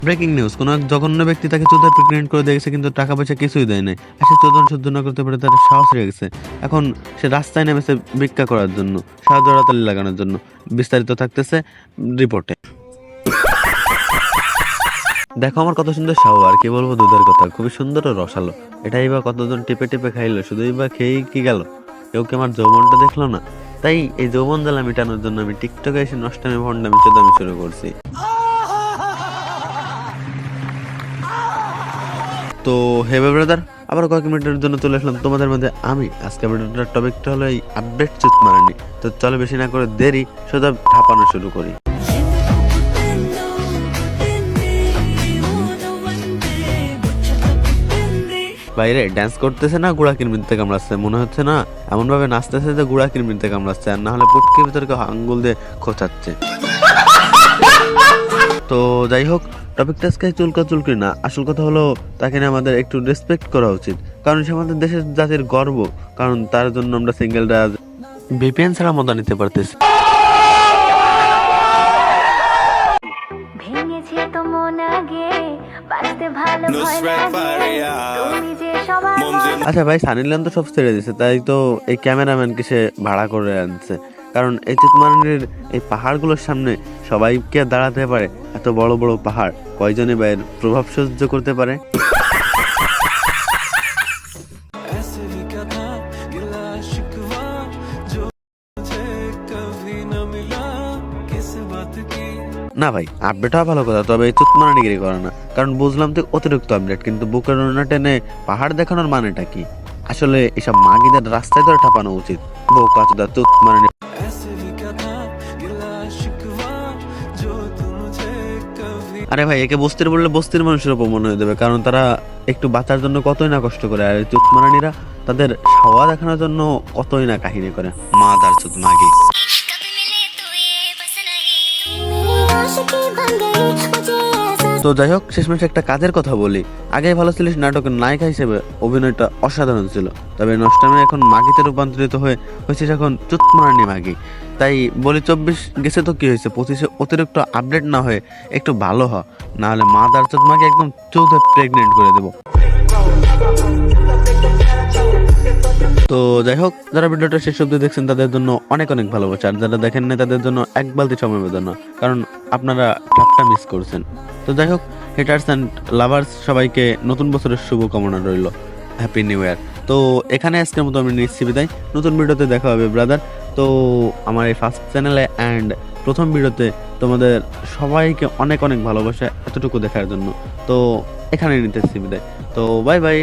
Breaking news, কোনো এক জঘন্য ব্যক্তি তাকে চোদ্দায় প্রেগনেন্ট করে দিয়েছে, কিন্তু টাকা পয়সা কিছুই দেয় নাই। আর সে চোদন সহ্য না করতে পারে তার সাহস হয়ে গেছে। এখন সে রাস্তায় নেমেছে ভিক্ষা করার জন্য, সাহায্য হাতালি লাগানোর জন্য। বিস্তারিত থাকতেছে রিপোর্টে। দেখো আমার কত সুন্দর সাহু, আর কি বলবো দুধের কথা, খুবই সুন্দর ও রসালো। এটাই বা কতজন টিপে টিপে খাইলো, শুধুই বা খেয়েই কি গেল, কেউ কি আমার যৌবনটা দেখলো না? তাই এই যৌবন জ্বালা মেটানোর জন্য আমি টিকটকে এসে নষ্টামি ভণ্ডামি চোদামি শুরু করছি। তো হে ব্রাদার, আবার কয়েক মিনিটের জন্য চলে আসলাম তোমাদের মধ্যে আমি। আজকে ভিডিওটার টপিকটা হলো এই আপডেট চুত মারানি। তো চলো বেশি না করে দেরি, সোজা ঠাপানো শুরু করি। বাইরে ড্যান্স করতেছে না গুড়া কিরমিতে কামড়াচ্ছে, মনে হচ্ছে না এমন ভাবে নাচতেছে যে গুড়া কিরমিতে কামড়াচ্ছে, আর না হলে পুটকির ভিতরে কেউ আঙ্গুল দিয়ে খোঁচাচ্ছে। তো যাই হোক, টপিকটা আজকে চুলকা চুলকি না, আসল কথা হলো তাকে নিয়ে আমাদের একটু রেসপেক্ট করা উচিত, কারণ সে আমাদের দেশের জাতির গর্ব। কারণ তার জন্য আমরা সিঙ্গেলরা ভিপিএন ছাড়া মজা নিতে পারতেছি। আচ্ছা ভাই, সানি লিওন তো সব ছেড়ে দিছে, তাই তো এই ক্যামেরাম্যানকে সে ভাড়া করে আনছে। কারণ এই চিতমারানির এই পাহাড়গুলোর সামনে সবাইকে দাঁড়াতে পারে? এত বড় বড় পাহাড় কয়জনে বা এর প্রভাব সহ্য করতে পারে? না ভাই, আপডেট হওয়া ভালো কথা, তবে এই চুতমারানিগিরি করে না। কারণ বুঝলাম তো অতিরিক্ত আপডেট, কিন্তু বুকের ওনা টেনে পাহাড় দেখানোর মানেটা কি? আসলে এসব মাগিদের রাস্তায় ধরে ঠাপানো উচিত। বোকা চোদা চুতমারানি। আরে ভাই, একে বস্তির বললে বস্তির মানুষের অপমান হয়ে যাবে, কারণ তারা একটু বাঁচার জন্য কতই না কষ্ট করে, আর চুতমারানিরা তাদের ছাওয়া দেখানোর জন্য কতই না কাহিনী করে। মা দার চুত মাগি। তো যাই হোক, শেষমেশ একটা কাজের কথা বলি। আগে ভালো ছিলিস নাটকের নায়িকা হিসেবে, অভিনয়টা অসাধারণ ছিল, তবে নষ্টামে এখন মাগিতে রূপান্তরিত হয়েছিস এখন চুতমারানি মাগি। তাই বলি 24 গেছে তো কি হয়েছে, 25-এ অতিরিক্ত আপডেট না হয়ে একটু ভালো হ, না হলে মা দার চোদ মাকে একদম 14 প্রেগনেন্ট করে দেবো। তো যাই হোক, যারা ভিডিওটা শেষ অবধি দেখছেন তাদের জন্য অনেক অনেক ভালোবাসা, আর যারা দেখেন না তাদের জন্য এক বালতি সমবেদনা, কারণ আপনারা টপটা মিস করছেন। তো যাই হোক, হেটার্স অ্যান্ড লাভার্স সবাইকে নতুন বছরের শুভকামনা রইল, হ্যাপি নিউ ইয়ার। তো এখানে আজকের মতো আমি নিচ্ছি বিদায়, নতুন ভিডিওতে দেখা হবে ব্রাদার। তো আমার এই ফার্স্ট চ্যানেলে অ্যান্ড প্রথম ভিডিওতে তোমাদের সবাইকে অনেক অনেক ভালোবাসা এতটুকু দেখার জন্য। তো এখানে নিতেছি বিদায়, তো বাই বাই।